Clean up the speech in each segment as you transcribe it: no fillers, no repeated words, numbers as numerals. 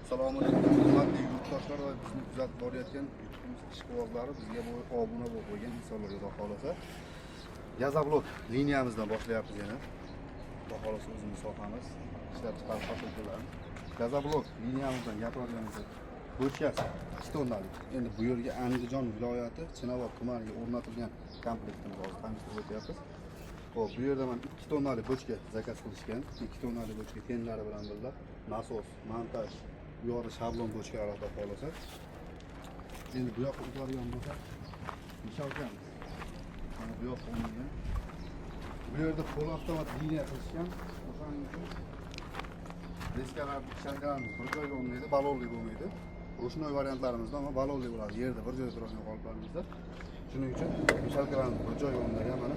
Assalomu alaykum hurmatli yurtdoshlar va bizni kuzatib borayotgan ishqibozlari, bizga obuna bo'lib qo'ygan insonlarga xudo xolasa Gazablok liniyamizdan boshlayapmiz yana. Xudo xolasa o'zimiz sohamiz, ishlab chiqarib tashlaymiz. Gazablok liniyamizdan gapirganimizda bo'chkasi 2 tonnalik. Endi bu yerga Andijon viloyati Chinobod tumaniga o'rnatilgan komplektimiz hozir tanishtirib o'tyapmiz. Xo'p, bu yerda mana 2 tonnalik bo'chka zakaz qilishgan. 2 tonnalik bo'chka tenlari bilan birga nasos, montaj, bu yoqda shablon bo'chkalar xudo xolasa. Endi bu yoqqa o'tadigan bo'lsa, misholkamiz. Mana bu yoqqa o'rnatilgan. Bu yerda pol avtomat liniya qilishgan. O'shaning uchun reskalar, shankalarimiz bir joyga o'rnaydi, balonli bo'lmaydi. Ro'shnoy variantlarimizda ama balonli bo'ladi. Yerda bir joyda turadigan qoliplarimizda. Shuning uchun misholkalarimiz bir joyga o'rnagan. Mana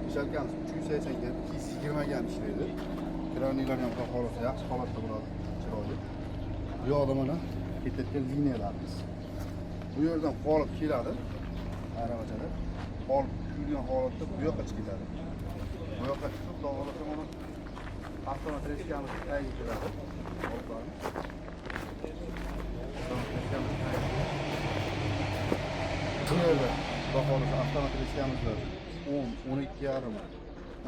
misholkamiz 380 ga 220 ga ham ishlaydi. Kraniylar ham xudo xolasa yaxshi holatda bo'ladi, chiroyli. Bu yoqda mana ketayotgan liniyalarimiz. Bu yerdan qolib keladi. Aravachada qolib kelgan holatda bu yoqqa chiqadi. Bu yoqqa chiqib, xudo xolasa mana avtomat reskamiz tagiga keladi. Bu yerda xudo xolasa avtomat reskamizda 10, 12,5,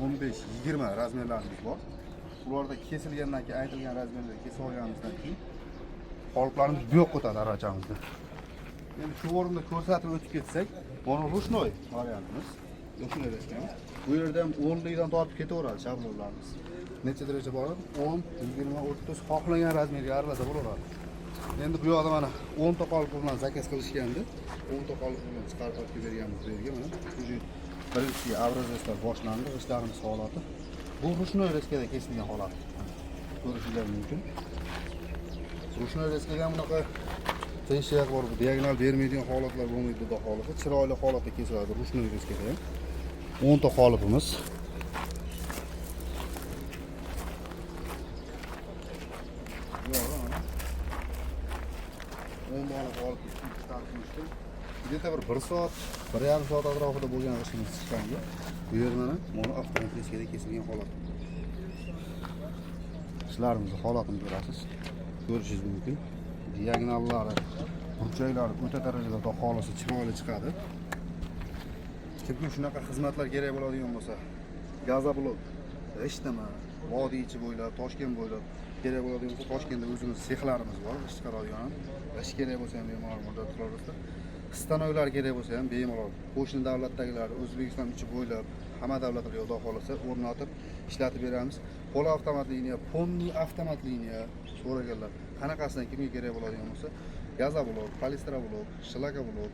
15, 20 razmerlarimiz bor. Ularda kesilgandan keyin aytilgan razmerlarga kesib olganimizdan keyin qoliplarimiz bu yoqqa o'tadi aravachamizda. Endi shu o'rinda ko'rsatib o'tib ketsak, mana Ro'shnoy variantimiz. Ro'shnoy reskamiz. Bu yerda ham 10 likdan tortib ketaveradi shablonlarimiz. Necha daraja boradi? 10, 20, 30 xohlagan razmerga aralasa bo'laveradi. Endi bu yoqda mana 10 ta qolip bilan zakaz qilishgandi. 10 ta qolip bilan chiqarib olib berganmiz bu yerga mana. Birinchi avrazlar boshlandi, ishlarimiz holati. Bu Ro'shnoy reskada kesilgan holat. Ko'rishingiz mumkin. Ro'shnoy reskaga bunaqa qiyinchilik bor, bu diagonal bermaydigan holatlar bo'lmaydi, xudo xolasa. Chiroyli holatda kesiladi Ro'shnoy reskada ham. 10 ta qolipimiz. Где-то bir soat, 1,5 soat atrofida bo'lgan ishimiz chiqqanga. Bu yer mana avtomat reskada kesilgan holat. Ishlarimizni holatini ko'rasiz. Ko'rishingiz mumkin. Diagonallari, burchaklari o'ta darajada xudo xolasa chiroyli chiqadi. Kimga shunaqa xizmatlar kerak bo'ladigan bo'lsa, Gazablok, Rishtama, vodiy ichi bo'ylab, Toshkent bo'ylab kerak bo'ladigan bo'lsa, Toshkentda o'zimiz sexlarimiz bor, ish chiqaradigan. Ish kerak bo'lsa ham bemalol muddat qilaverasizlar. Stanoylar kerak bo'lsa ham bemalol qo'shni davlatdagilar, O'zbekiston ichi bo'ylab hamma davlatlar xudo xolasa o'rnatib ishlatib beramiz. Pol avtomat liniya, Ponni avtomat liniya so'raganlar. Qanaqasidan kimga kerak bo'ladigan bo'lsa, Gazablok, Polistroblok, Shlakablok,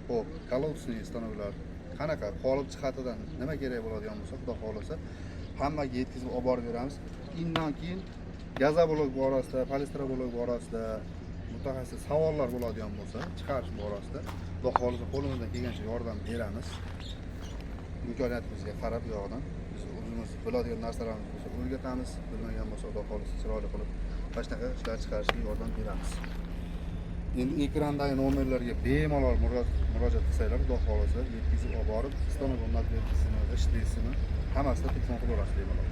hop, kolodsiy stanoylar, qanaqa qolip jihatidan nima kerak bo'ladigan bo'lsa, xudo xolasa hammaga yetkazib olib borib beramiz. Undan keyin Gazablok borasida, Polistroblok borasida mutaxassis savollar bo'ladigan bo'lsa, chiqarish borasida xudo xolasa qo'limizdan kelgancha yordam beramiz. Imkoniyatimizga qarab yo'qdan biz o'zimiz biladigan narsalarimiz bo'lsa o'rgatamiz, bilmagan bo'lsa xudo xolasa chiroyli qilib shunaqa ishlar chiqarishga yordam beramiz. Endi ekrandagi nomerlarga bemalol murojaat qilsanglar, xudo xolasa yetkazib olib borib, istagan narsalarni, ishlaysizmi, hammasini tekshirib olasiz bemalol.